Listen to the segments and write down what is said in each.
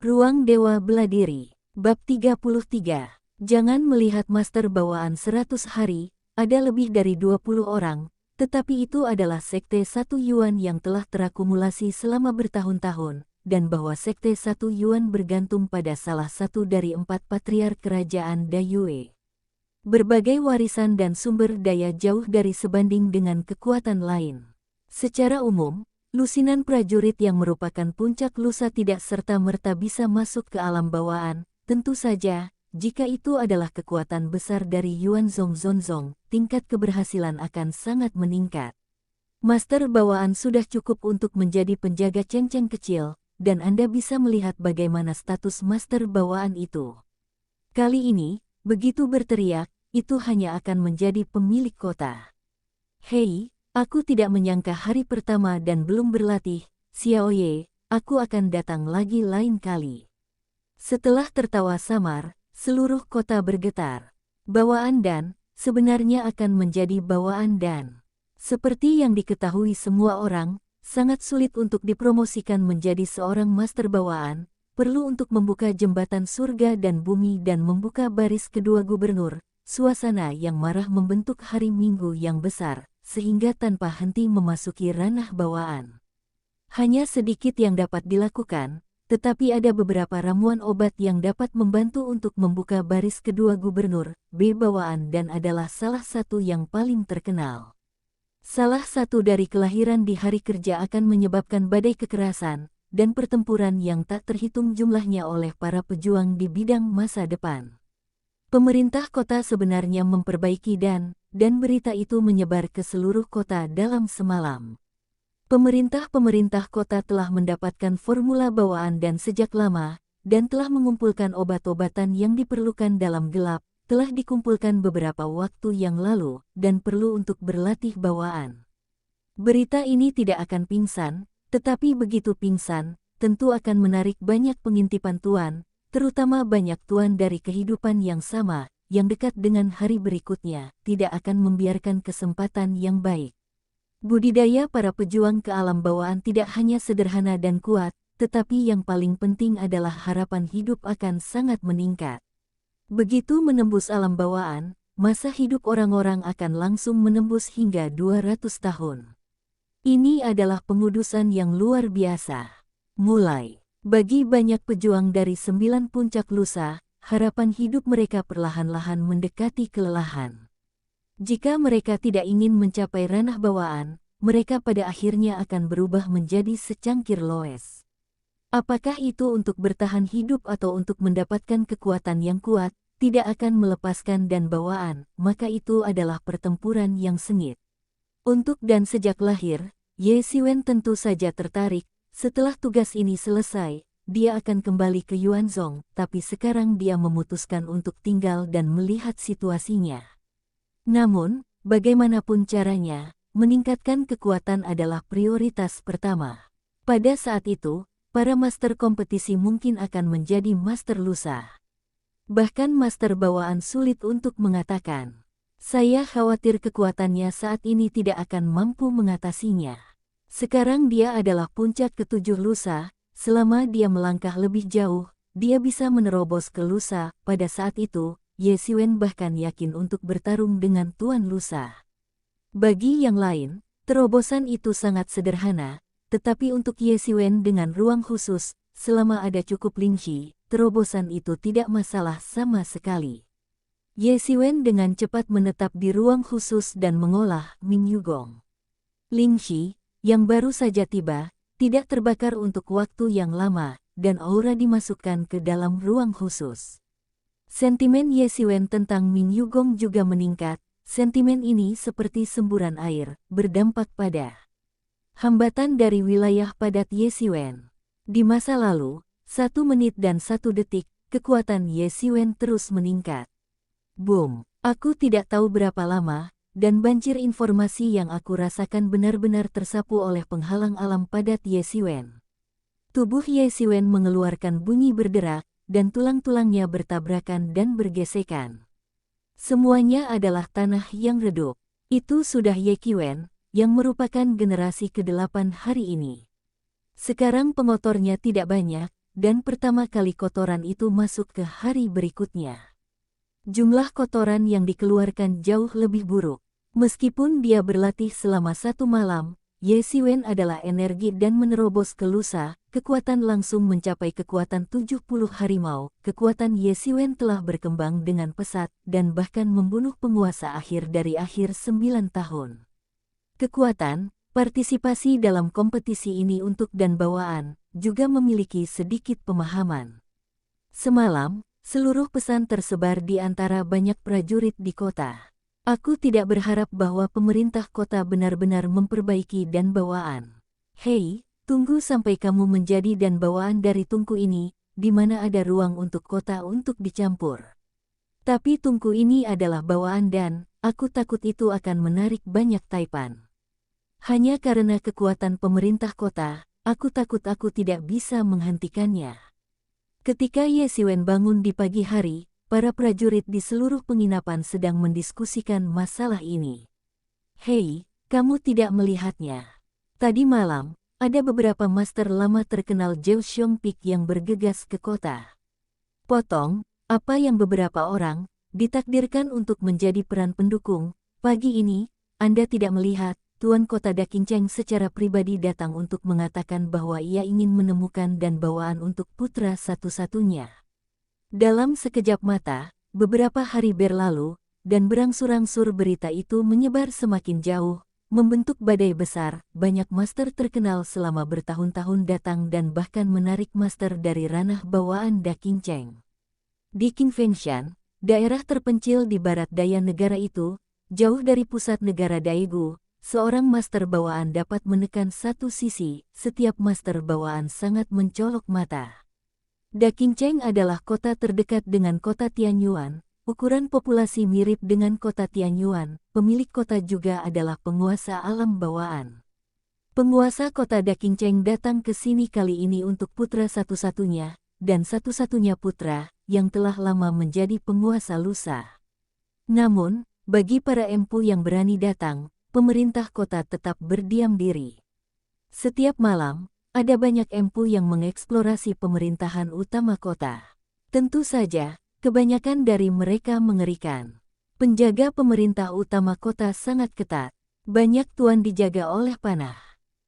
Ruang Dewa Beladiri. Bab 33. Jangan melihat master bawaan 100 hari, ada lebih dari 20 orang, tetapi itu adalah sekte satu Yuan yang telah terakumulasi selama bertahun-tahun, dan bahwa sekte satu Yuan bergantung pada salah satu dari 4 patriark kerajaan Dayue. Berbagai warisan dan sumber daya jauh dari sebanding dengan kekuatan lain. Secara umum, lusinan prajurit yang merupakan puncak lusa tidak serta-merta bisa masuk ke alam bawaan, tentu saja, jika itu adalah kekuatan besar dari Yuan Zhongzhong, tingkat keberhasilan akan sangat meningkat. Master bawaan sudah cukup untuk menjadi penjaga ceng-ceng kecil, dan Anda bisa melihat bagaimana status master bawaan itu. Kali ini, begitu berteriak, itu hanya akan menjadi pemilik kota. Hei, aku tidak menyangka hari pertama dan belum berlatih, Xiaoye, aku akan datang lagi lain kali. Setelah tertawa samar, seluruh kota bergetar. Bawaan Dan, sebenarnya akan menjadi bawaan Dan. Seperti yang diketahui semua orang, sangat sulit untuk dipromosikan menjadi seorang master bawaan, perlu untuk membuka jembatan surga dan bumi dan membuka baris kedua gubernur, suasana yang marah membentuk hari Minggu yang besar, sehingga tanpa henti memasuki ranah bawaan. Hanya sedikit yang dapat dilakukan, tetapi ada beberapa ramuan obat yang dapat membantu untuk membuka baris kedua gubernur, B bawaan dan adalah salah satu yang paling terkenal. Salah satu dari kelahiran di hari kerja akan menyebabkan badai kekerasan, dan pertempuran yang tak terhitung jumlahnya oleh para pejuang di bidang masa depan. Pemerintah kota sebenarnya memperbaiki dan berita itu menyebar ke seluruh kota dalam semalam. Pemerintah kota telah mendapatkan formula bawaan dan sejak lama, dan telah mengumpulkan obat-obatan yang diperlukan dalam gelap, telah dikumpulkan beberapa waktu yang lalu, dan perlu untuk berlatih bawaan. Berita ini tidak akan pingsan, tetapi begitu pingsan, tentu akan menarik banyak pengintipan tuan, terutama banyak tuan dari kehidupan yang sama, yang dekat dengan hari berikutnya, tidak akan membiarkan kesempatan yang baik. Budidaya para pejuang ke alam bawaan tidak hanya sederhana dan kuat, tetapi yang paling penting adalah harapan hidup akan sangat meningkat. Begitu menembus alam bawaan, masa hidup orang-orang akan langsung menembus hingga 200 tahun. Ini adalah pengudusan yang luar biasa. Mulai. Bagi banyak pejuang dari 9 puncak lusa, harapan hidup mereka perlahan-lahan mendekati kelelahan. Jika mereka tidak ingin mencapai ranah bawaan, mereka pada akhirnya akan berubah menjadi secangkir loes. Apakah itu untuk bertahan hidup atau untuk mendapatkan kekuatan yang kuat, tidak akan melepaskan dan bawaan, maka itu adalah pertempuran yang sengit. Untuk dan sejak lahir, Ye Xiwen tentu saja tertarik. Setelah tugas ini selesai, dia akan kembali ke Yuanzhong, tapi sekarang dia memutuskan untuk tinggal dan melihat situasinya. Namun, bagaimanapun caranya, meningkatkan kekuatan adalah prioritas pertama. Pada saat itu, para master kompetisi mungkin akan menjadi master lusa. Bahkan master bawaan sulit untuk mengatakan. Saya khawatir kekuatannya saat ini tidak akan mampu mengatasinya. Sekarang dia adalah puncak ketujuh lusa, selama dia melangkah lebih jauh, dia bisa menerobos ke lusa. Pada saat itu, Ye Xiwen bahkan yakin untuk bertarung dengan Tuan Lusa. Bagi yang lain, terobosan itu sangat sederhana, tetapi untuk Ye Xiwen dengan ruang khusus, selama ada cukup Lingxi, terobosan itu tidak masalah sama sekali. Ye Xiwen dengan cepat menetap di ruang khusus dan mengolah Ming Yugong. Lingxi, yang baru saja tiba, tidak terbakar untuk waktu yang lama, dan aura dimasukkan ke dalam ruang khusus. Sentimen Ye Xiwen tentang Ming Yugong juga meningkat, sentimen ini seperti semburan air, berdampak pada hambatan dari wilayah padat Ye Xiwen. Di masa lalu, 1 menit dan 1 detik, kekuatan Ye Xiwen terus meningkat. Boom, aku tidak tahu berapa lama, dan banjir informasi yang aku rasakan benar-benar tersapu oleh penghalang alam padat Ye Xiwen. Tubuh Ye Xiwen mengeluarkan bunyi berderak, dan tulang-tulangnya bertabrakan dan bergesekan. Semuanya adalah tanah yang redup. Itu sudah Ye Qiwen, yang merupakan generasi ke-8 hari ini. Sekarang pengotornya tidak banyak, dan pertama kali kotoran itu masuk ke hari berikutnya. Jumlah kotoran yang dikeluarkan jauh lebih buruk. Meskipun dia berlatih selama 1 malam, Ye Siwen adalah energi dan menerobos ke lusa, kekuatan langsung mencapai kekuatan 70 harimau. Kekuatan Ye Siwen telah berkembang dengan pesat dan bahkan membunuh penguasa akhir dari akhir 9 tahun. Kekuatan, partisipasi dalam kompetisi ini untuk dan bawaan, juga memiliki sedikit pemahaman. Semalam, seluruh pesan tersebar di antara banyak prajurit di kota. Aku tidak berharap bahwa pemerintah kota benar-benar memperbaiki dan bawaan. Hei, tunggu sampai kamu menjadi dan bawaan dari tungku ini, di mana ada ruang untuk kota untuk dicampur. Tapi tungku ini adalah bawaan dan, aku takut itu akan menarik banyak taipan. Hanya karena kekuatan pemerintah kota, aku takut aku tidak bisa menghentikannya. Ketika Ye Siwen bangun di pagi hari, para prajurit di seluruh penginapan sedang mendiskusikan masalah ini. Hei, kamu tidak melihatnya. Tadi malam, ada beberapa master lama terkenal Zhou Xiongpik yang bergegas ke kota. Potong, apa yang beberapa orang ditakdirkan untuk menjadi peran pendukung. Pagi ini, Anda tidak melihat, Tuan Kota Dakinceng secara pribadi datang untuk mengatakan bahwa ia ingin menemukan dan bawaan untuk putra satu-satunya. Dalam sekejap mata, beberapa hari berlalu, dan berangsur-angsur berita itu menyebar semakin jauh, membentuk badai besar. Banyak master terkenal selama bertahun-tahun datang dan bahkan menarik master dari ranah bawaan Dakinceng. Di Qingfengshan, daerah terpencil di barat daya negara itu, jauh dari pusat negara Daegu, seorang master bawaan dapat menekan satu sisi. Setiap master bawaan sangat mencolok mata. Dakinceng adalah kota terdekat dengan kota Tianyuan, ukuran populasi mirip dengan kota Tianyuan. Pemilik kota juga adalah penguasa alam bawaan. Penguasa kota Dakinceng datang ke sini kali ini untuk putra satu-satunya, dan satu-satunya putra, yang telah lama menjadi penguasa lusa. Namun, bagi para empu yang berani datang, pemerintah kota tetap berdiam diri. Setiap malam, ada banyak empu yang mengeksplorasi pemerintahan utama kota. Tentu saja, kebanyakan dari mereka mengerikan. Penjaga pemerintah utama kota sangat ketat. Banyak tuan dijaga oleh panah.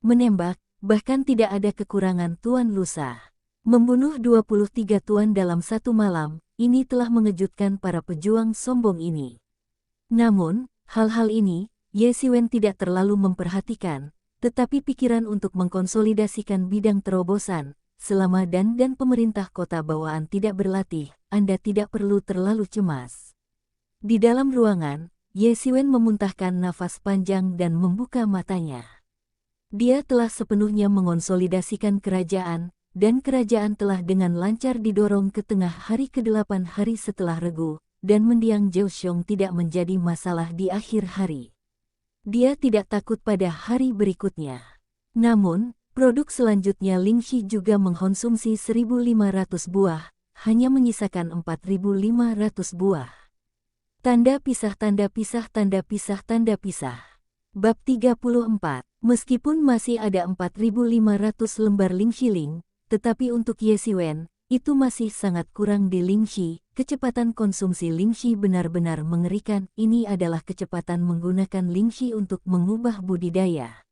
Menembak, bahkan tidak ada kekurangan tuan lusa. Membunuh 23 tuan dalam 1 malam, ini telah mengejutkan para pejuang sombong ini. Namun, hal-hal ini, Ye Siwen tidak terlalu memperhatikan. Tetapi pikiran untuk mengkonsolidasikan bidang terobosan, selama dan pemerintah kota bawaan tidak berlatih, Anda tidak perlu terlalu cemas. Di dalam ruangan, Ye Siwen memuntahkan nafas panjang dan membuka matanya. Dia telah sepenuhnya mengonsolidasikan kerajaan, dan kerajaan telah dengan lancar didorong ke tengah hari ke-8 hari setelah regu, dan mendiang Zhou Xiong tidak menjadi masalah di akhir hari. Dia tidak takut pada hari berikutnya. Namun, produk selanjutnya Lingxi juga mengkonsumsi 1.500 buah, hanya menyisakan 4.500 buah. Tanda pisah tanda pisah tanda pisah tanda pisah. Bab 34. Meskipun masih ada 4.500 lembar Lingxiling, tetapi untuk Ye Siwen, itu masih sangat kurang di Lingxi. Kecepatan konsumsi Lingxi benar-benar mengerikan. Ini adalah kecepatan menggunakan Lingxi untuk mengubah budidaya.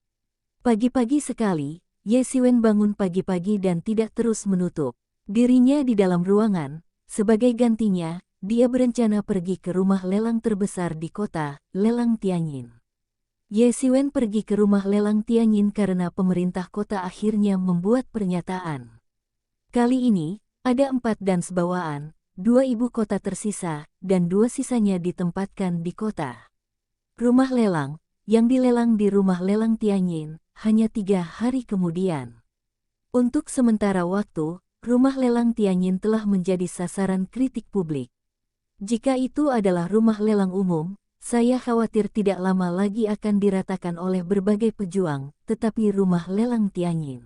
Pagi-pagi sekali, Ye Siwen bangun pagi-pagi dan tidak terus menutup dirinya di dalam ruangan. Sebagai gantinya, dia berencana pergi ke rumah lelang terbesar di kota, Lelang Tianyin. Ye Siwen pergi ke rumah lelang Tianyin karena pemerintah kota akhirnya membuat pernyataan. Kali ini, ada 4 dans bawaan, 2 ibu kota tersisa, dan 2 sisanya ditempatkan di kota. Rumah lelang, yang dilelang di rumah lelang Tianyin, hanya 3 hari kemudian. Untuk sementara waktu, rumah lelang Tianyin telah menjadi sasaran kritik publik. Jika itu adalah rumah lelang umum, saya khawatir tidak lama lagi akan diratakan oleh berbagai pejuang, tetapi rumah lelang Tianyin.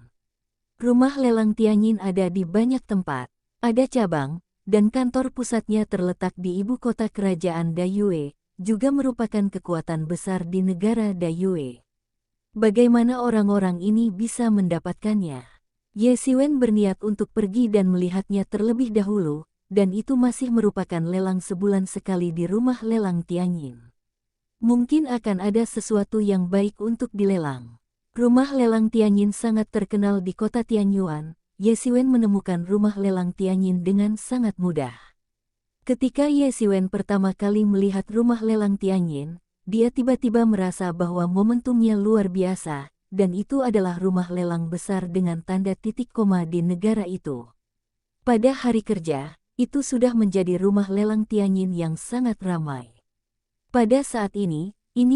Rumah lelang Tianyin ada di banyak tempat, ada cabang, dan kantor pusatnya terletak di ibu kota kerajaan Dayue, juga merupakan kekuatan besar di negara Dayue. Bagaimana orang-orang ini bisa mendapatkannya? Ye Siwen berniat untuk pergi dan melihatnya terlebih dahulu, dan itu masih merupakan lelang sebulan sekali di rumah lelang Tianyin. Mungkin akan ada sesuatu yang baik untuk dilelang. Rumah lelang Tianyin sangat terkenal di kota Tianyuan. Ye Siwen menemukan rumah lelang Tianyin dengan sangat mudah. Ketika Ye Siwen pertama kali melihat rumah lelang Tianyin, dia tiba-tiba merasa bahwa momentumnya luar biasa, dan itu adalah rumah lelang besar dengan tanda titik koma di negara itu. Pada hari kerja, itu sudah menjadi rumah lelang Tianyin yang sangat ramai. Pada saat ini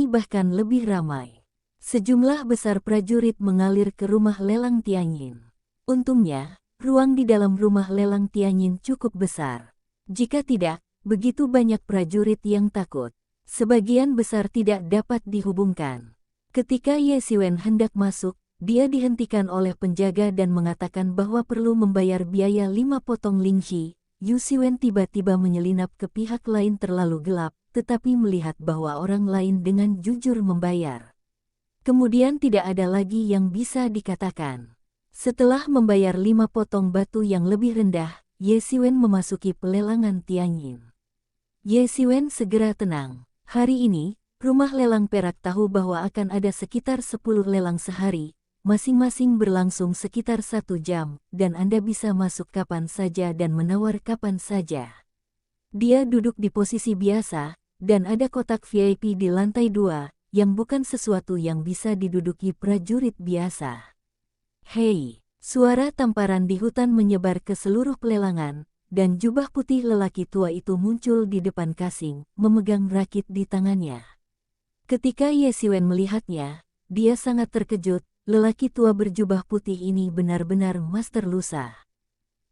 bahkan lebih ramai. Sejumlah besar prajurit mengalir ke rumah lelang Tianyin. Untungnya, ruang di dalam rumah lelang Tianyin cukup besar. Jika tidak, begitu banyak prajurit yang takut. Sebagian besar tidak dapat dihubungkan. Ketika Ye Siwen hendak masuk, dia dihentikan oleh penjaga dan mengatakan bahwa perlu membayar biaya 5 potong lingxi. Yu Siwen tiba-tiba menyelinap ke pihak lain terlalu gelap, tetapi melihat bahwa orang lain dengan jujur membayar. Kemudian tidak ada lagi yang bisa dikatakan. Setelah membayar 5 potong batu yang lebih rendah, Ye Siwen memasuki pelelangan Tianyin. Ye Siwen segera tenang. Hari ini, rumah lelang perak tahu bahwa akan ada sekitar 10 lelang sehari, masing-masing berlangsung sekitar 1 jam, dan Anda bisa masuk kapan saja dan menawar kapan saja. Dia duduk di posisi biasa, dan ada kotak VIP di lantai 2, yang bukan sesuatu yang bisa diduduki prajurit biasa. Hei, suara tamparan di hutan menyebar ke seluruh pelelangan, dan jubah putih lelaki tua itu muncul di depan Kasing, memegang rakit di tangannya. Ketika Ye Siwen melihatnya, dia sangat terkejut, lelaki tua berjubah putih ini benar-benar master lusa.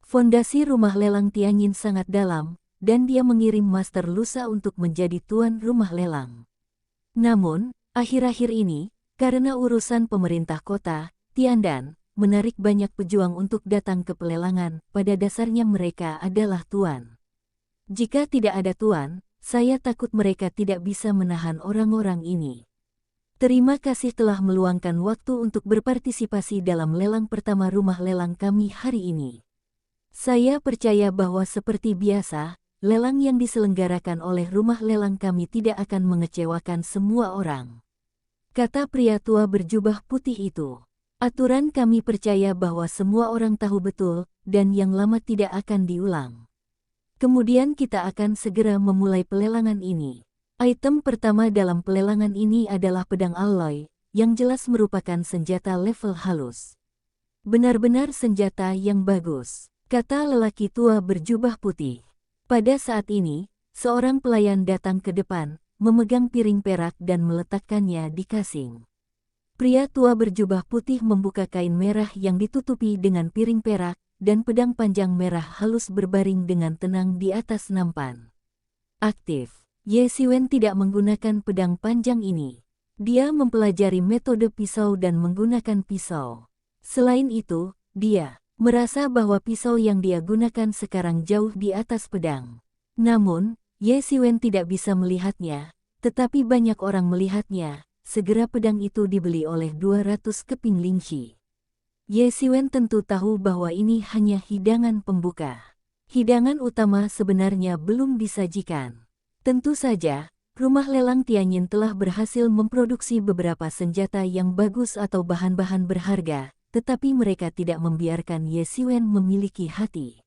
Fondasi rumah lelang Tianyin sangat dalam, dan dia mengirim master lusa untuk menjadi tuan rumah lelang. Namun, akhir-akhir ini, karena urusan pemerintah kota, Tiandan, menarik banyak pejuang untuk datang ke pelelangan, pada dasarnya mereka adalah tuan. Jika tidak ada tuan, saya takut mereka tidak bisa menahan orang-orang ini. Terima kasih telah meluangkan waktu untuk berpartisipasi dalam lelang pertama rumah lelang kami hari ini. Saya percaya bahwa seperti biasa, lelang yang diselenggarakan oleh rumah lelang kami tidak akan mengecewakan semua orang. Kata pria tua berjubah putih itu. Aturan kami percaya bahwa semua orang tahu betul, dan yang lama tidak akan diulang. Kemudian kita akan segera memulai pelelangan ini. Item pertama dalam pelelangan ini adalah pedang alloy, yang jelas merupakan senjata level halus. Benar-benar senjata yang bagus, kata lelaki tua berjubah putih. Pada saat ini, seorang pelayan datang ke depan, memegang piring perak dan meletakkannya di kasing. Pria tua berjubah putih membuka kain merah yang ditutupi dengan piring perak, dan pedang panjang merah halus berbaring dengan tenang di atas nampan. Aktif. Ye Siwen tidak menggunakan pedang panjang ini. Dia mempelajari metode pisau dan menggunakan pisau. Selain itu, dia merasa bahwa pisau yang dia gunakan sekarang jauh di atas pedang. Namun, Ye Siwen tidak bisa melihatnya, tetapi banyak orang melihatnya. Segera pedang itu dibeli oleh 200 keping lingxi. Ye Siwen tentu tahu bahwa ini hanya hidangan pembuka. Hidangan utama sebenarnya belum disajikan. Tentu saja, rumah lelang Tianyin telah berhasil memproduksi beberapa senjata yang bagus atau bahan-bahan berharga, tetapi mereka tidak membiarkan Ye Siwen memiliki hati.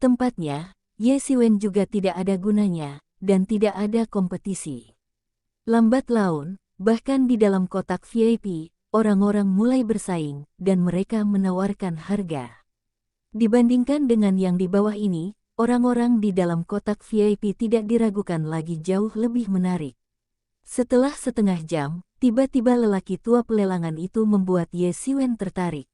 Tempatnya, Ye Siwen juga tidak ada gunanya, dan tidak ada kompetisi. Lambat laun, bahkan di dalam kotak VIP, orang-orang mulai bersaing, dan mereka menawarkan harga. Dibandingkan dengan yang di bawah ini, orang-orang di dalam kotak VIP tidak diragukan lagi jauh lebih menarik. Setelah setengah jam, tiba-tiba lelaki tua pelelangan itu membuat Ye Siwen tertarik.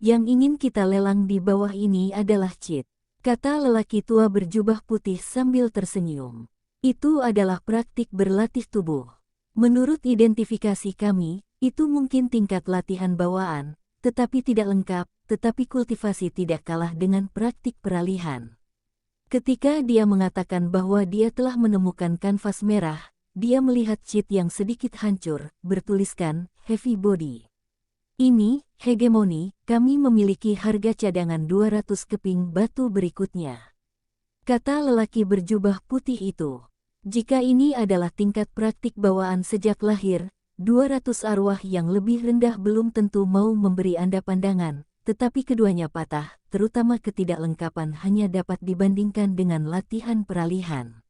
Yang ingin kita lelang di bawah ini adalah cheat, kata lelaki tua berjubah putih sambil tersenyum. Itu adalah praktik berlatih tubuh. Menurut identifikasi kami, itu mungkin tingkat latihan bawaan, tetapi tidak lengkap, tetapi kultivasi tidak kalah dengan praktik peralihan. Ketika dia mengatakan bahwa dia telah menemukan kanvas merah, dia melihat cheat yang sedikit hancur, bertuliskan, heavy body. Ini, hegemoni, kami memiliki harga cadangan 200 keping batu berikutnya. Kata lelaki berjubah putih itu. Jika ini adalah tingkat praktik bawaan sejak lahir, 200 arwah yang lebih rendah belum tentu mau memberi Anda pandangan, tetapi keduanya patah, terutama ketidaklengkapan hanya dapat dibandingkan dengan latihan peralihan.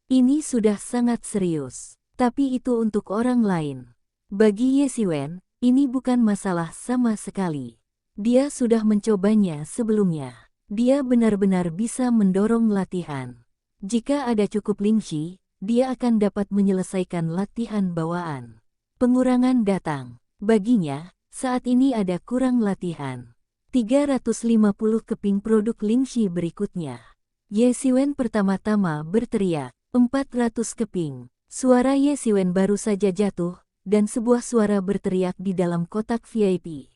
Ini sudah sangat serius, tapi itu untuk orang lain. Bagi Ye Siwen, ini bukan masalah sama sekali. Dia sudah mencobanya sebelumnya. Dia benar-benar bisa mendorong latihan. Jika ada cukup Lingxi, dia akan dapat menyelesaikan latihan bawaan. Pengurangan datang. Baginya, saat ini ada kurang latihan. 350 keping produk Lingxi berikutnya. Ye Siwen pertama-tama berteriak, 400 keping. Suara Ye Siwen baru saja jatuh, dan sebuah suara berteriak di dalam kotak VIP.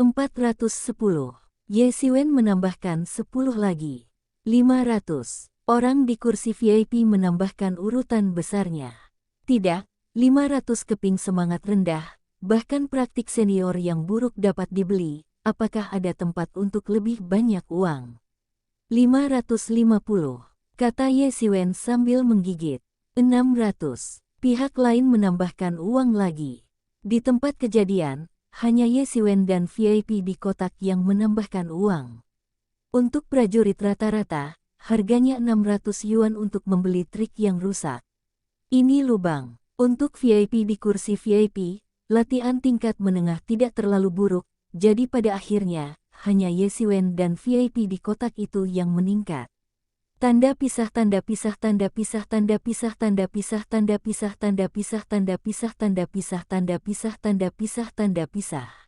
410. Ye Siwen menambahkan 10 lagi. 500. Orang di kursi VIP menambahkan urutan besarnya. Tidak, 500 keping semangat rendah, bahkan praktik senior yang buruk dapat dibeli, apakah ada tempat untuk lebih banyak uang? 550, kata Ye Siwen sambil menggigit. 600. Pihak lain menambahkan uang lagi. Di tempat kejadian, hanya Ye Siwen dan VIP di kotak yang menambahkan uang. Untuk prajurit rata-rata, harganya 600 yuan untuk membeli trik yang rusak. Ini lubang. Untuk VIP di kursi VIP, latihan tingkat menengah tidak terlalu buruk, jadi pada akhirnya, hanya Ye Siwen dan VIP di kotak itu yang meningkat. Tanda pisah tanda pisah tanda pisah tanda pisah tanda pisah tanda pisah tanda pisah tanda pisah tanda pisah tanda pisah tanda pisah tanda pisah.